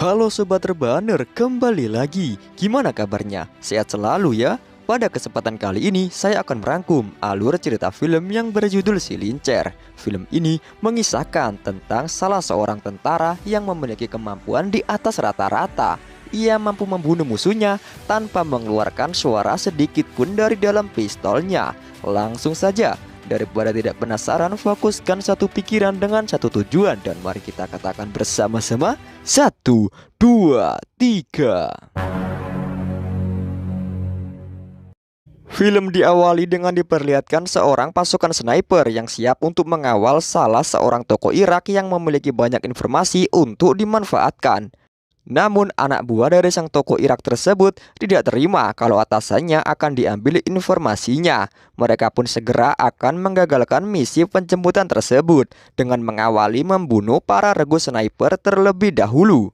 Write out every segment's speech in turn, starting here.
Halo Sobat Rebaner, kembali lagi. Gimana kabarnya? Sehat selalu ya? Pada kesempatan kali ini, saya akan merangkum alur cerita film yang berjudul Silincer. Film ini mengisahkan tentang salah seorang tentara yang memiliki kemampuan di atas rata-rata. Ia mampu membunuh musuhnya tanpa mengeluarkan suara sedikit pun dari dalam pistolnya. Langsung saja, daripada tidak penasaran, fokuskan satu pikiran dengan satu tujuan. Dan mari kita katakan bersama-sama, 1, 2, 3. Film diawali dengan diperlihatkan seorang pasukan sniper yang siap untuk mengawal salah seorang tokoh Irak yang memiliki banyak informasi untuk dimanfaatkan. Namun anak buah dari sang tokoh Irak tersebut tidak terima kalau atasannya akan diambil informasinya. Mereka pun segera akan menggagalkan misi penjemputan tersebut dengan mengawali membunuh para regu sniper terlebih dahulu.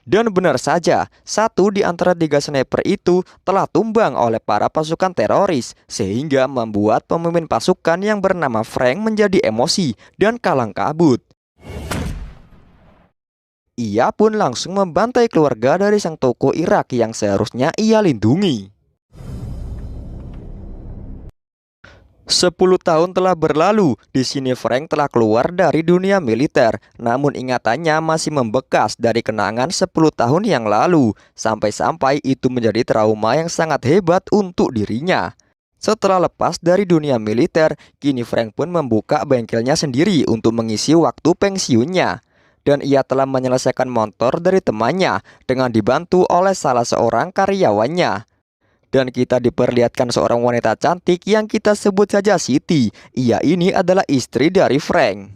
Dan benar saja, satu di antara 3 sniper itu telah tumbang oleh para pasukan teroris, sehingga membuat pemimpin pasukan yang bernama Frank menjadi emosi dan kalang kabut. Ia pun langsung membantai keluarga dari sang tokoh Irak yang seharusnya ia lindungi. 10 tahun telah berlalu. Di sini Frank telah keluar dari dunia militer, namun ingatannya masih membekas dari kenangan 10 tahun yang lalu. Sampai-sampai itu menjadi trauma yang sangat hebat untuk dirinya. Setelah lepas dari dunia militer, kini Frank pun membuka bengkelnya sendiri untuk mengisi waktu pensiunnya. Dan ia telah menyelesaikan motor dari temannya dengan dibantu oleh salah seorang karyawannya. Dan kita diperlihatkan seorang wanita cantik yang kita sebut saja Siti. Ia ini adalah istri dari Frank.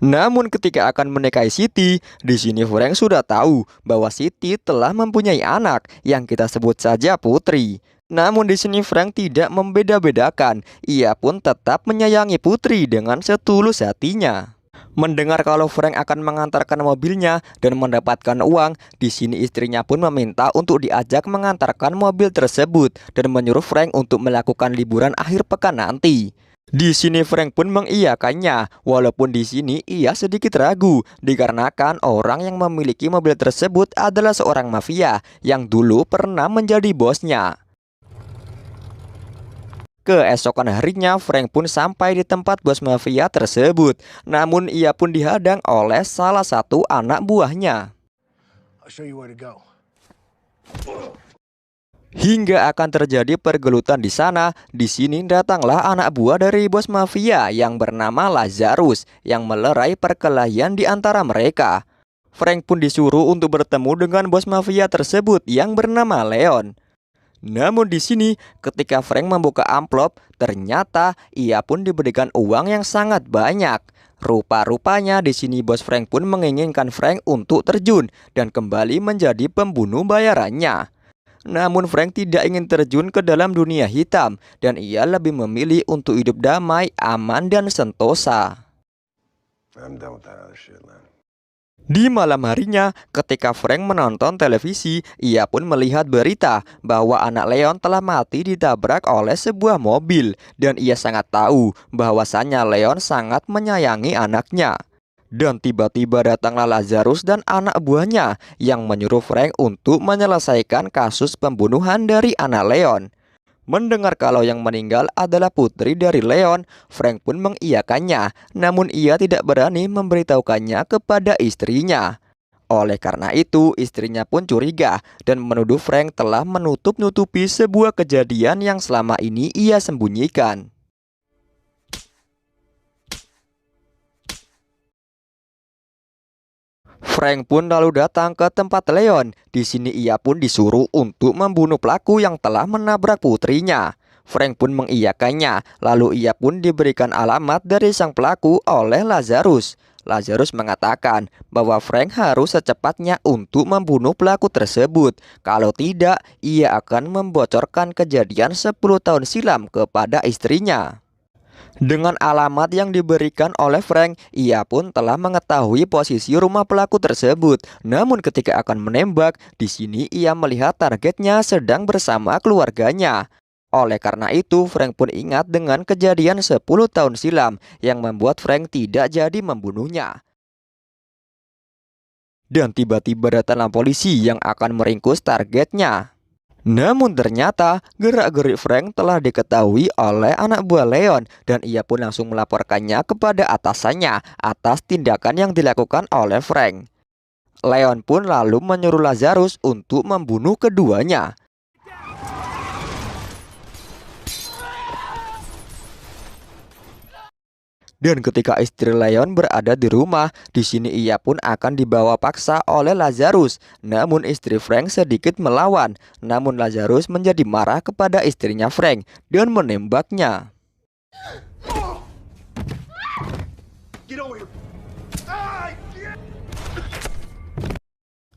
Namun ketika akan menikahi Siti, di sini Frank sudah tahu bahwa Siti telah mempunyai anak yang kita sebut saja Putri. Namun di sini Frank tidak membeda-bedakan. Ia pun tetap menyayangi Putri dengan setulus hatinya. Mendengar kalau Frank akan mengantarkan mobilnya dan mendapatkan uang, di sini istrinya pun meminta untuk diajak mengantarkan mobil tersebut dan menyuruh Frank untuk melakukan liburan akhir pekan nanti. Di sini Frank pun mengiyakannya, walaupun di sini ia sedikit ragu dikarenakan orang yang memiliki mobil tersebut adalah seorang mafia yang dulu pernah menjadi bosnya. Keesokan harinya, Frank pun sampai di tempat bos mafia tersebut. Namun ia pun dihadang oleh salah satu anak buahnya. Hingga akan terjadi pergelutan di sana. Di sini datanglah anak buah dari bos mafia yang bernama Lazarus yang melerai perkelahian di antara mereka. Frank pun disuruh untuk bertemu dengan bos mafia tersebut yang bernama Leon. Namun di sini ketika Frank membuka amplop, ternyata ia pun diberikan uang yang sangat banyak. Rupa-rupanya di sini bos Frank pun menginginkan Frank untuk terjun dan kembali menjadi pembunuh bayarannya. Namun Frank tidak ingin terjun ke dalam dunia hitam dan ia lebih memilih untuk hidup damai, aman dan sentosa. Di malam harinya, ketika Frank menonton televisi, ia pun melihat berita bahwa anak Leon telah mati ditabrak oleh sebuah mobil. Dan ia sangat tahu bahwasannya Leon sangat menyayangi anaknya. Dan tiba-tiba datanglah Lazarus dan anak buahnya yang menyuruh Frank untuk menyelesaikan kasus pembunuhan dari anak Leon. Mendengar kalau yang meninggal adalah putri dari Leon, Frank pun mengiyakannya, namun ia tidak berani memberitahukannya kepada istrinya. Oleh karena itu, istrinya pun curiga dan menuduh Frank telah menutup-nutupi sebuah kejadian yang selama ini ia sembunyikan. Frank pun lalu datang ke tempat Leon. Di sini ia pun disuruh untuk membunuh pelaku yang telah menabrak putrinya. Frank pun mengiyakannya, lalu ia pun diberikan alamat dari sang pelaku oleh Lazarus. Lazarus mengatakan bahwa Frank harus secepatnya untuk membunuh pelaku tersebut. Kalau tidak, ia akan membocorkan kejadian 10 tahun silam kepada istrinya. Dengan alamat yang diberikan oleh Frank, ia pun telah mengetahui posisi rumah pelaku tersebut. Namun ketika akan menembak, di sini ia melihat targetnya sedang bersama keluarganya. Oleh karena itu, Frank pun ingat dengan kejadian 10 tahun silam yang membuat Frank tidak jadi membunuhnya. Dan tiba-tiba datanglah polisi yang akan meringkus targetnya. Namun ternyata gerak-gerik Frank telah diketahui oleh anak buah Leon dan ia pun langsung melaporkannya kepada atasannya atas tindakan yang dilakukan oleh Frank. Leon pun lalu menyuruh Lazarus untuk membunuh keduanya. Dan ketika istri Leon berada di rumah, di sini ia pun akan dibawa paksa oleh Lazarus. Namun istri Frank sedikit melawan. Namun Lazarus menjadi marah kepada istrinya Frank dan menembaknya.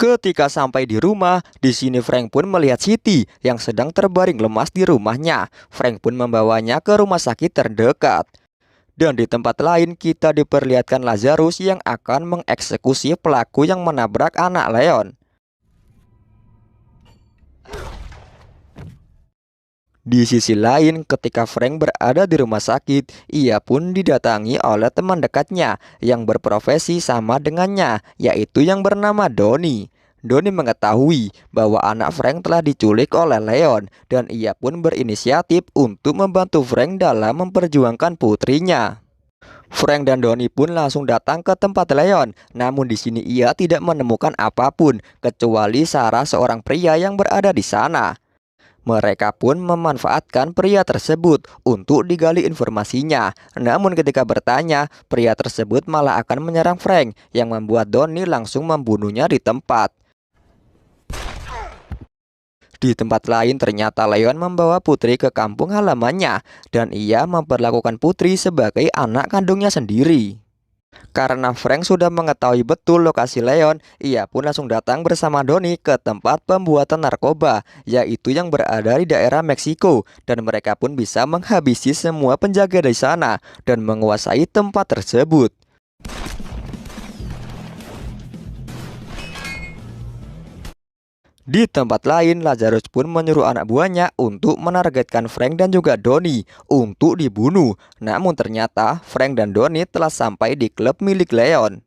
Ketika sampai di rumah, di sini Frank pun melihat Siti yang sedang terbaring lemas di rumahnya. Frank pun membawanya ke rumah sakit terdekat. Dan di tempat lain kita diperlihatkan Lazarus yang akan mengeksekusi pelaku yang menabrak anak Leon. Di sisi lain, ketika Frank berada di rumah sakit, ia pun didatangi oleh teman dekatnya yang berprofesi sama dengannya, yaitu yang bernama Donnie. Donnie mengetahui bahwa anak Frank telah diculik oleh Leon dan ia pun berinisiatif untuk membantu Frank dalam memperjuangkan putrinya. Frank dan Donnie pun langsung datang ke tempat Leon, namun di sini ia tidak menemukan apapun kecuali Sarah, seorang pria yang berada di sana. Mereka pun memanfaatkan pria tersebut untuk digali informasinya. Namun ketika bertanya, pria tersebut malah akan menyerang Frank yang membuat Donnie langsung membunuhnya di tempat. Di tempat lain ternyata Leon membawa Putri ke kampung halamannya dan ia memperlakukan Putri sebagai anak kandungnya sendiri. Karena Frank sudah mengetahui betul lokasi Leon, ia pun langsung datang bersama Donnie ke tempat pembuatan narkoba, yaitu yang berada di daerah Meksiko, dan mereka pun bisa menghabisi semua penjaga di sana dan menguasai tempat tersebut. Di tempat lain, Lazarus pun menyuruh anak buahnya untuk menargetkan Frank dan juga Donnie untuk dibunuh. Namun ternyata Frank dan Donnie telah sampai di klub milik Leon.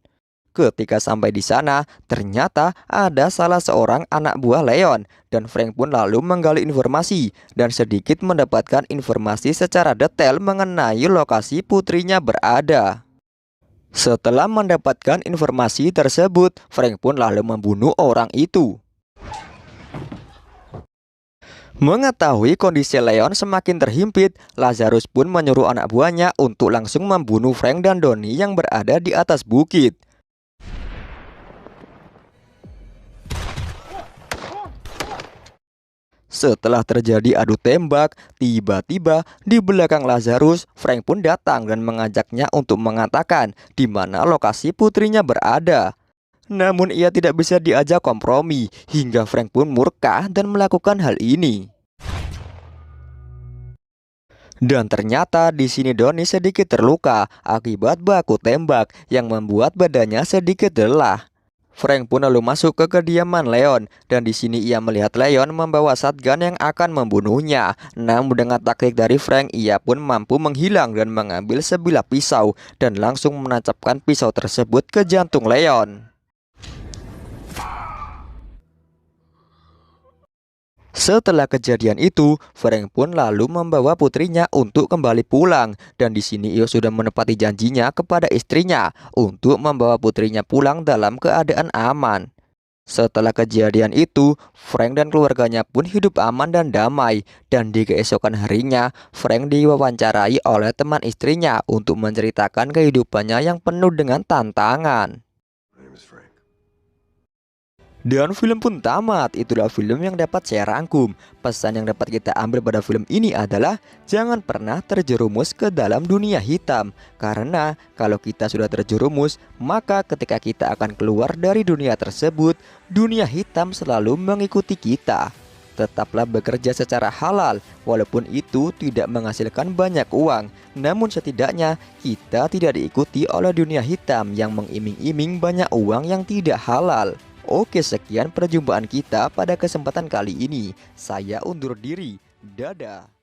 Ketika sampai di sana, ternyata ada salah seorang anak buah Leon dan Frank pun lalu menggali informasi dan sedikit mendapatkan informasi secara detail mengenai lokasi putrinya berada. Setelah mendapatkan informasi tersebut, Frank pun lalu membunuh orang itu. Mengetahui kondisi Leon semakin terhimpit, Lazarus pun menyuruh anak buahnya untuk langsung membunuh Frank dan Donnie yang berada di atas bukit. Setelah terjadi adu tembak, tiba-tiba di belakang Lazarus, Frank pun datang dan mengajaknya untuk mengatakan di mana lokasi putrinya berada. Namun ia tidak bisa diajak kompromi, hingga Frank pun murka dan melakukan hal ini. Dan ternyata di sini Donnie sedikit terluka akibat baku tembak yang membuat badannya sedikit lelah. Frank pun lalu masuk ke kediaman Leon dan di sini ia melihat Leon membawa shotgun yang akan membunuhnya. Namun dengan taktik dari Frank, ia pun mampu menghilang dan mengambil sebilah pisau dan langsung menancapkan pisau tersebut ke jantung Leon. Setelah kejadian itu, Frank pun lalu membawa putrinya untuk kembali pulang dan di sini ia sudah menepati janjinya kepada istrinya untuk membawa putrinya pulang dalam keadaan aman. Setelah kejadian itu, Frank dan keluarganya pun hidup aman dan damai dan di keesokan harinya, Frank diwawancarai oleh teman istrinya untuk menceritakan kehidupannya yang penuh dengan tantangan. Dan film pun tamat. Itulah film yang dapat saya rangkum. Pesan yang dapat kita ambil pada film ini adalah jangan pernah terjerumus ke dalam dunia hitam. Karena kalau kita sudah terjerumus, maka ketika kita akan keluar dari dunia tersebut, dunia hitam selalu mengikuti kita. Tetaplah bekerja secara halal, walaupun itu tidak menghasilkan banyak uang. Namun setidaknya kita tidak diikuti oleh dunia hitam yang mengiming-iming banyak uang yang tidak halal. Oke, sekian perjumpaan kita pada kesempatan kali ini. Saya undur diri. Dadah.